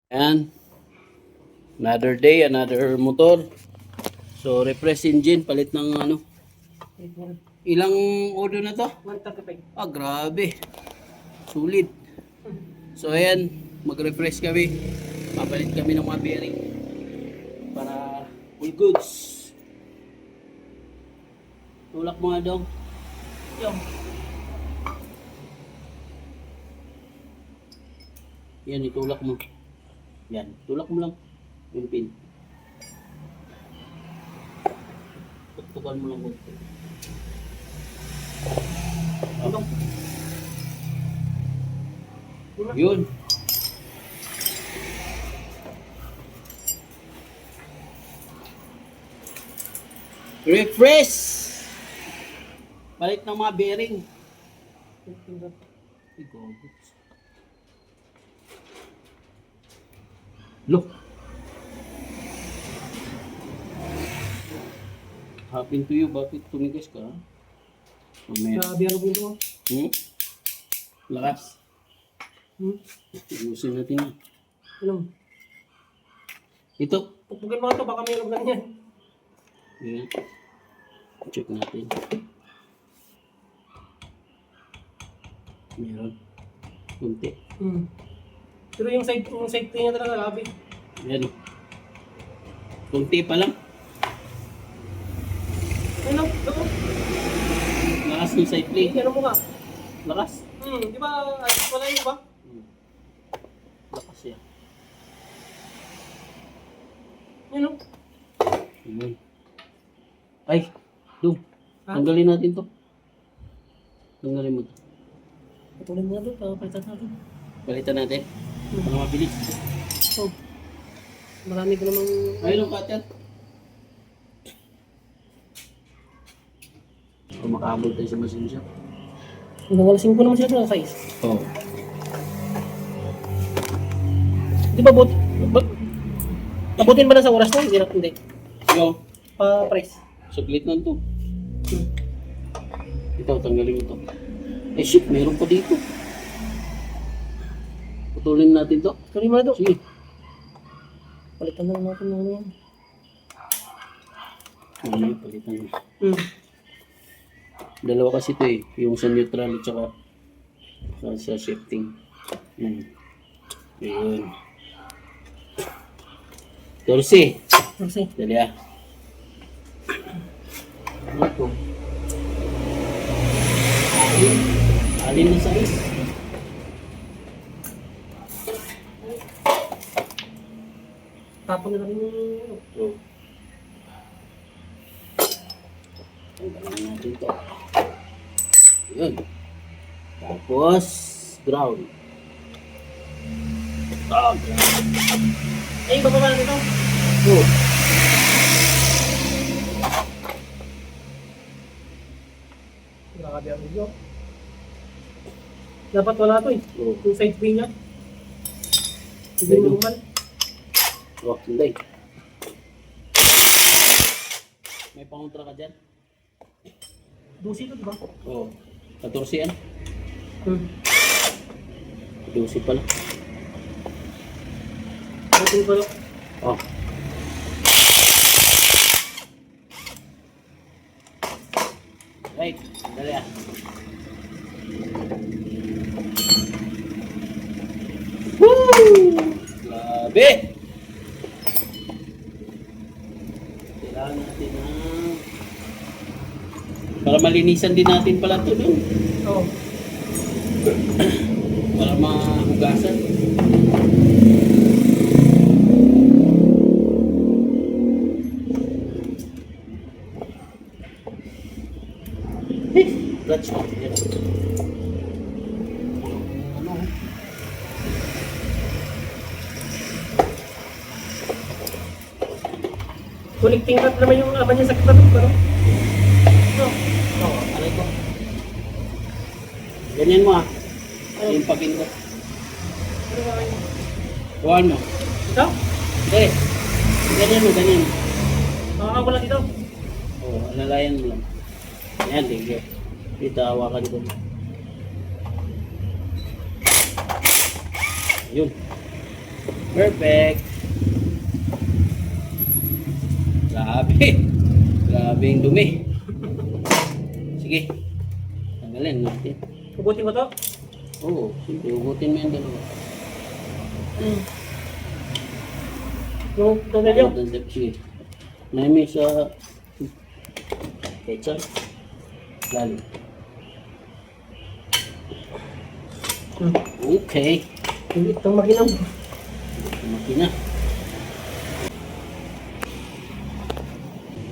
And another day, another motor. So refresh engine, palit ng ano. Ilang order na to? 135. Ah, grabe. Sulit. So ayan, mag-refresh kami. Papalit kami ng mga bearing para all goods. Tulak mo nga daw. Yung. Yan, itulak mo. Yan, tulak mo lang. Yung pin. Tuktukan mo lang konti. Ano? Yun. Refresh! Balik ng mga bearing. Look. Hapin to you, bakit tumigas ka? Mamaya. Grabe ang bulo. Hmm? Lakas. Ayusin natin yan. Ano? Ito. Pupugin mo ito, baka may lagnan yan. Yan. Check natin. Meron. Kunti. Pero yung side niya talaga labi. Yan. Kunti pa lang. Ano? Ano? Lakas ng side plate. Ano mo nga? Lakas. Di ba? Wala yun ba? Lakas yan. Ano? Yun. Ay, Dum. Ha? Tanggalin natin to. Tanggalin mo to. Patuloy mo na doon, papalitan natin. Balitan natin. Para mabilis. Oh. Marami ko namang... Ayun ang cutter. Kung makahabol tayo sa machine shop. Nawalasin ko naman sila sa size. Oo. Di ba abutin ba na sa oras to? Hindi na, hindi. Yo, Pa-price. saglit na to. Ito, tanggalin mo to. Eh shit, meron pa dito. Putulin natin to. Tuloy mo na doon. Sige. Palitan na lang natin ng ano yan. Ano yung palitan mo? Hmm. Dalawa kasi ito eh. Yung sa neutral at saka sa shifting. Yan. Ayun. Torsi. Kasi, Dali ah. Ano ito? Alin na size? tapon na lang yung... Ito. Tanggalin natin ito. Yun. Tapos, ground. Oh, ground. Eh, bababa na dito. Oh. Grabe ang video. Dapat wala to eh. Oh. Yung side bay niya. Hindi Pwede. normal. Oh, hindi. May pangontra ka dyan? Dusi to, di ba? Oo. 14 yan? Hmm. 12 pala. Dusi pala. Oh. Right. Dali ah. Woo! Grabe! Kailangan natin ng... Para malinisan din natin pala ito dun. Oo. Para mahugasan. Clutch off. Yan. Ano? Connecting nut naman yung laban niya sa kitabi. Pero, Oo, alay ko. Ganyan mo ah. Yung pagin ko. Kuhaan mo. ito? Hindi. Ganyan mo, ganyan. Makakawala dito. Oo, alalayan mo lang. Ayan, tigil. Dito, hawakan ko. Yun. Perfect. Grabe. Grabe yung dumi. Sige. Tanggalin natin. Hugutin ko to. Oo, sige. Hugutin mo yung dalawa. Yung tornilyo. Sige. Naimi sa... Ketchup. Lalo. Okay. Hindi itong makinaw. Makina.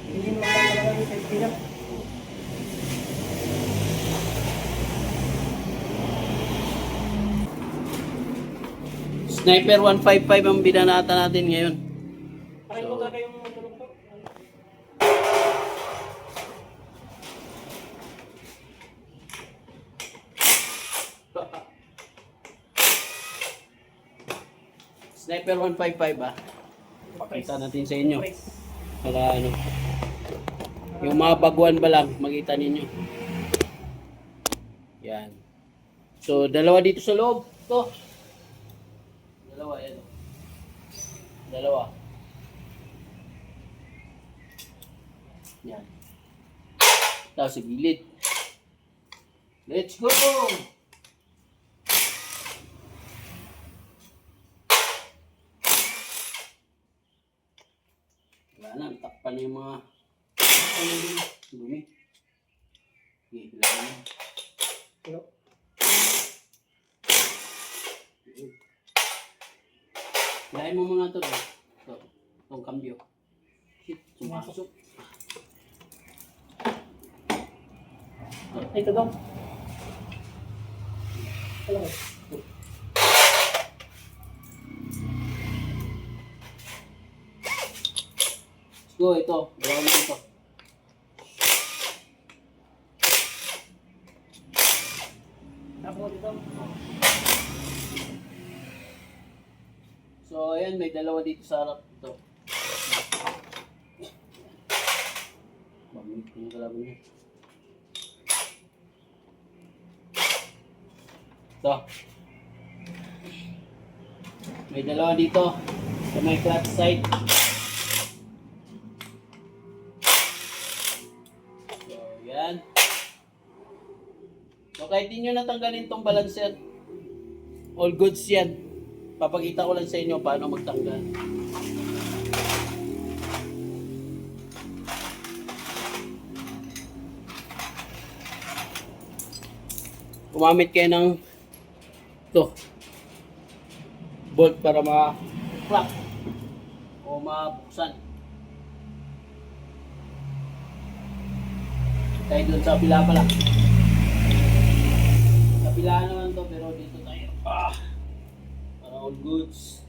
Hindi mo talaga yung safety na. Sniper 155 ang binanata natin ngayon. Pakin ko talaga yung tulog ko. Sniper 155 ah. Pakita natin sa inyo. Para ano. Yung mga baguan ba lang, makita ninyo. Yan. So, dalawa dito sa loob. To. Dalawa, yan. Dalawa. Yan. Tapos sa gilid. Let's go! Wala na, takpan na yung mga dumi. Okay, bilangan na. Ano? Lain mo mga to. Ito, itong kambyo. Shit, sumasok. Ay, ito daw. Alam mo. Let's go, ito. Gawa mo ito. Ako dito. So, ayan, may dalawa dito sa harap. Ito. Bamit ko yung kalaban niya. Ito. May dalawa dito. Sa may clutch side. So, yan. So, kahit di nyo natanggalin tong balancer, all goods yan. Papakita ko lang sa inyo paano magtanggal. Gumamit kayo ng ito, bolt para ma-crack o mabuksan. Tayo doon sa pila pala. Sa pila naman to, pero dito tayo. Para all goods.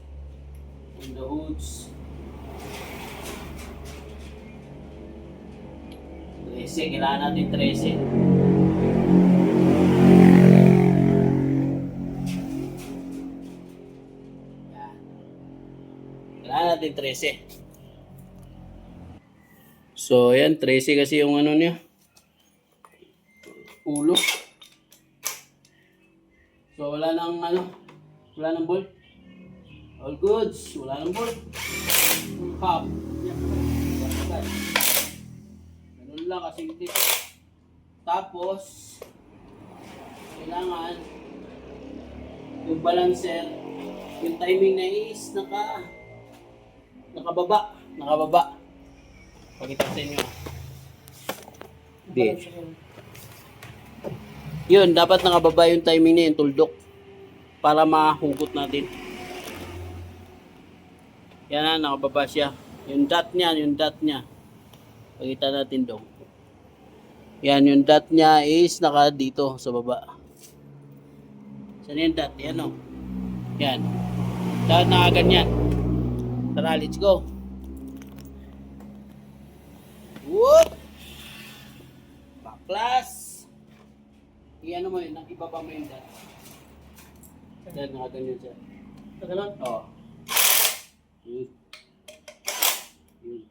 On the hoods. 13, kailangan natin 13. Yan. Kailangan natin 13. So, yan, 13 kasi yung ano niya. Ulo. So, wala nang ano, wala nang bolt. All goods, wala nang bolt. Pop. Ganun lang kasi hindi. Tapos, kailangan yung balancer, yung timing na is nakababa. Pakita sa inyo. Hindi. Yun, dapat nakababa yung timing na yung tuldok para mahugot natin. Yan na, nakababa siya. Yung dot niya. Pakita natin daw. Yan, yung dot niya is naka dito sa baba. Saan yung dot? Yan o. Yan. Dahil nakaganyan. Tara, let's go. Whoop! Baklas! Iyan mo yun, ibaba mo yung dot. Dahil nakaganyan siya. Ganun. Oo. Yun. Yun.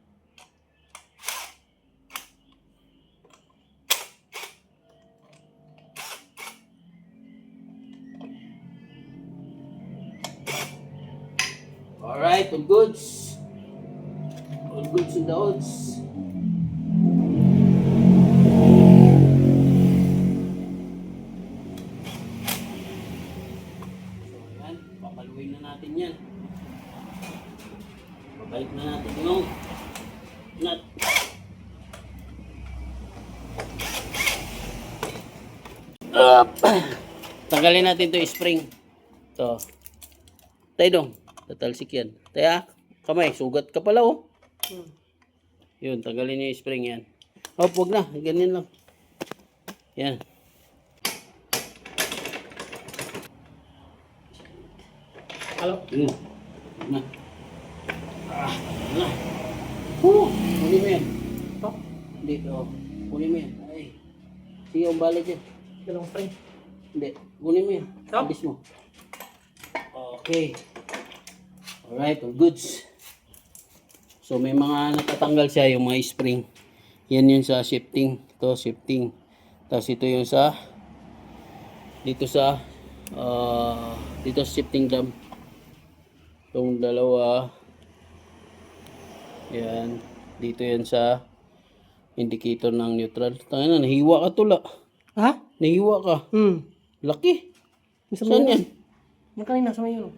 Alright, all goods. All goods in the odds. So yan, papaluin na natin yan. Babalik na natin yung nut. Tanggalin natin to spring. To. Tayo dong. Tatalsik yan. Taya, kamay. Sugat ka pala oh. Yun, tanggalin niyo yung spring yan. Oh, wag na. Ganyan lang. Yan. Halo. Yun. Wag na. Wag na. Kunin mo yan. Ito. Hindi, oh. Kunin mo yan. Ay. Sige, umbalik yan. Dalawang spring. Hindi. Kunin mo yan. Stop. Alis mo. Okay. Alright, all goods. So may mga natatanggal siya, yung mga spring. Yan yun sa shifting. Ito, shifting. Tapos ito yung sa dito sa dito sa shifting drum. Itong dalawa. Yan. Dito yan sa indicator ng neutral. Tangina, nahiwa ka tula. Ha? Nahiwa ka. Laki. Saan yan? Yung kanina sa may yun.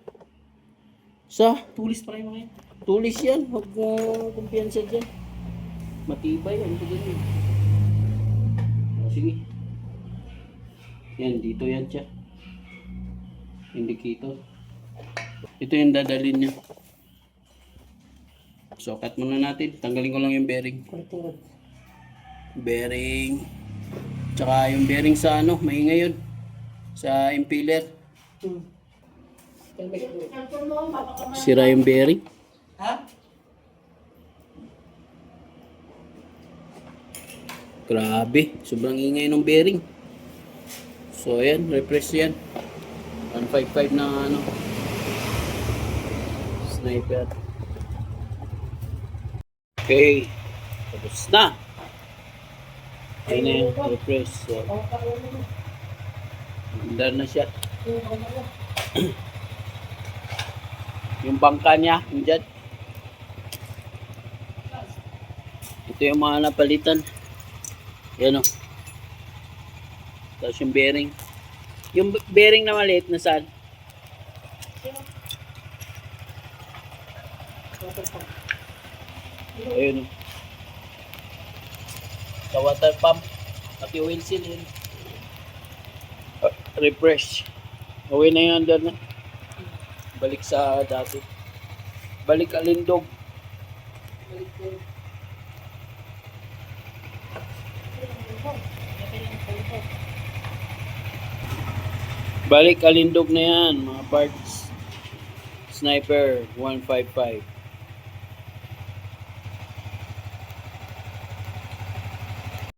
Sa Tulis pa rin mga yun. tulis yan. Huwag mo kumpiyansa dyan. Matibay yan. Ito ganyan. Sige. Yan, dito yan siya. Indicator. Ito yung dadalhin niya. So, cut muna natin. Tanggalin ko lang yung bearing. Connecting rod. Bearing. Tsaka yung bearing sa ano, maingay yun. Sa impeller. Sira yung bearing. Ha? Grabe, sobrang ingay ng bearing. So ayan, refresh yan. 155 na ano. Sniper. Okay. Tapos na. Ayan na yung refresh. So, andar na siya. Yung bangka niya, dyan. Ito yung mga napalitan. Yan o. Tapos yung bearing. Yung bearing na maliit na saan? Ayun o. Sa water pump. Pati oil seal yun. Refresh. Uwi na yun doon na. Balik sa dati. Balik alindog. Balik alindog na yan mga parts. Sniper 155.